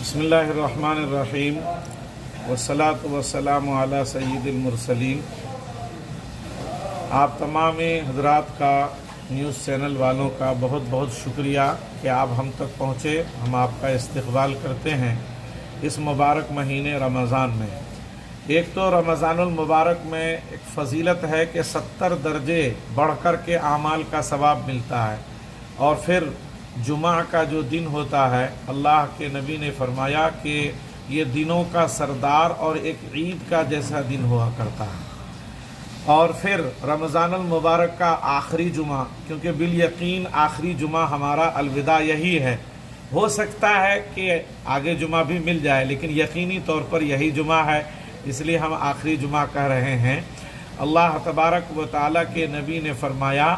بسم اللہ الرحمن الرحیم والصلاة والسلام علی سید المرسلین۔ آپ تمام حضرات کا، نیوز چینل والوں کا بہت بہت شکریہ کہ آپ ہم تک پہنچے۔ ہم آپ کا استقبال کرتے ہیں اس مبارک مہینے رمضان میں۔ ایک تو رمضان المبارک میں ایک فضیلت ہے کہ 70 درجے بڑھ کر کے اعمال کا ثواب ملتا ہے، اور پھر جمعہ کا جو دن ہوتا ہے، اللہ کے نبی نے فرمایا کہ یہ دنوں کا سردار اور ایک عید کا جیسا دن ہوا کرتا ہے۔ اور پھر رمضان المبارک کا آخری جمعہ، کیونکہ بالیقین آخری جمعہ ہمارا الوداع یہی ہے۔ ہو سکتا ہے کہ آگے جمعہ بھی مل جائے، لیکن یقینی طور پر یہی جمعہ ہے، اس لیے ہم آخری جمعہ کہہ رہے ہیں۔ اللہ تبارک و تعالیٰ کے نبی نے فرمایا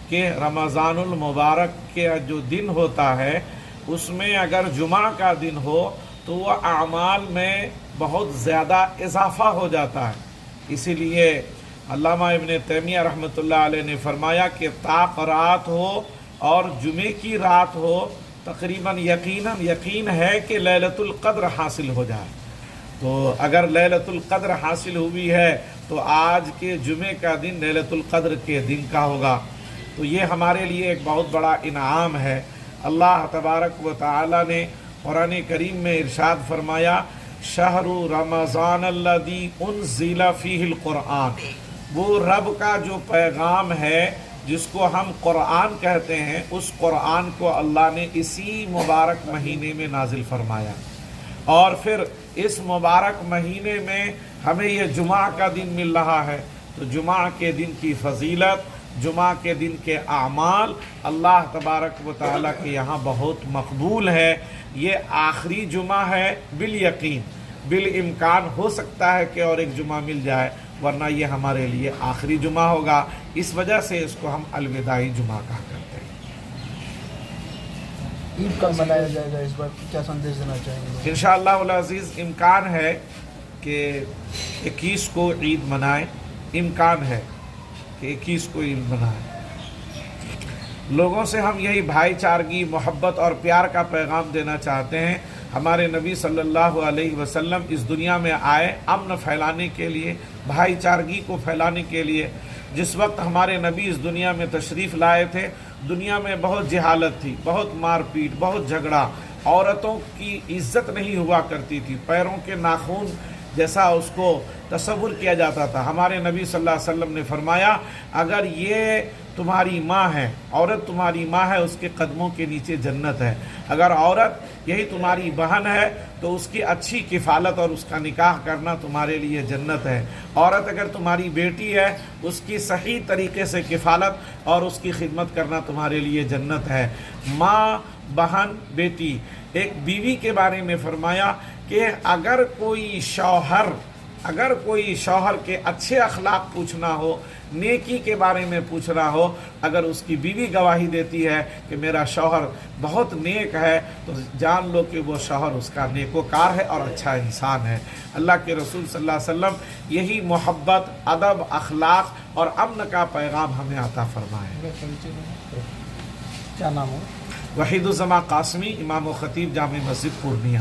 کہ رمضان المبارک کے جو دن ہوتا ہے، اس میں اگر جمعہ کا دن ہو تو وہ اعمال میں بہت زیادہ اضافہ ہو جاتا ہے۔ اسی لیے علامہ ابن تیمیہ رحمۃ اللہ علیہ نے فرمایا کہ طاق رات ہو اور جمعے کی رات ہو، تقریباً یقین ہے کہ لیلۃ القدر حاصل ہو جائے۔ تو اگر لیلۃ القدر حاصل ہوئی ہے تو آج کے جمعے کا دن لیلۃ القدر کے دن کا ہوگا۔ تو یہ ہمارے لیے ایک بہت بڑا انعام ہے۔ اللہ تبارک و تعالی نے قرآن کریم میں ارشاد فرمایا، شہر رمضان الذی انزل فیہ القرآن۔ وہ رب کا جو پیغام ہے جس کو ہم قرآن کہتے ہیں، اس قرآن کو اللہ نے اسی مبارک مہینے میں نازل فرمایا۔ اور پھر اس مبارک مہینے میں ہمیں یہ جمعہ کا دن مل رہا ہے، تو جمعہ کے دن کی فضیلت، جمعہ کے دن کے اعمال اللہ تبارک و تعالیٰ کے یہاں بہت مقبول ہے۔ یہ آخری جمعہ ہے، بالیقین، بالامکان ہو سکتا ہے کہ اور ایک جمعہ مل جائے، ورنہ یہ ہمارے لیے آخری جمعہ ہوگا۔ اس وجہ سے اس کو ہم الوداعی جمعہ کہا کرتے ہیں۔ عید کب منایا جائے گا، اس بار کیا سندیش دینا چاہیں گے؟ انشاءاللہ العزیز امکان ہے کہ 21 کو عید منائیں، امکان ہے کہ 21 کو عید منائیں۔ لوگوں سے ہم یہی بھائی چارگی، محبت اور پیار کا پیغام دینا چاہتے ہیں۔ ہمارے نبی صلی اللہ علیہ وسلم اس دنیا میں آئے امن پھیلانے کے لیے، بھائی چارگی کو پھیلانے کے لیے۔ جس وقت ہمارے نبی اس دنیا میں تشریف لائے تھے، دنیا میں بہت جہالت تھی، بہت مار پیٹ، بہت جھگڑا، عورتوں کی عزت نہیں ہوا کرتی تھی، پیروں کے ناخن جیسا اس کو تصور کیا جاتا تھا۔ ہمارے نبی صلی اللہ علیہ وسلم نے فرمایا، اگر یہ تمہاری ماں ہے، عورت تمہاری ماں ہے، اس کے قدموں کے نیچے جنت ہے۔ اگر عورت یہی تمہاری بہن ہے تو اس کی اچھی کفالت اور اس کا نکاح کرنا تمہارے لیے جنت ہے۔ عورت اگر تمہاری بیٹی ہے، اس کی صحیح طریقے سے کفالت اور اس کی خدمت کرنا تمہارے لیے جنت ہے۔ ماں، بہن، بیٹی۔ ایک بیوی کے بارے میں فرمایا کہ اگر کوئی شوہر کے اچھے اخلاق پوچھنا ہو، نیکی کے بارے میں پوچھنا ہو، اگر اس کی بیوی گواہی دیتی ہے کہ میرا شوہر بہت نیک ہے، تو جان لو کہ وہ شوہر اس کا نیکوکار ہے اور اچھا انسان ہے۔ اللہ کے رسول صلی اللہ علیہ وسلم یہی محبت، ادب، اخلاق اور امن کا پیغام ہمیں عطا فرمائے۔ کیا نام ہو؟ وحید الزماں قاسمی، امام و خطیب جامع مسجد پورنیہ۔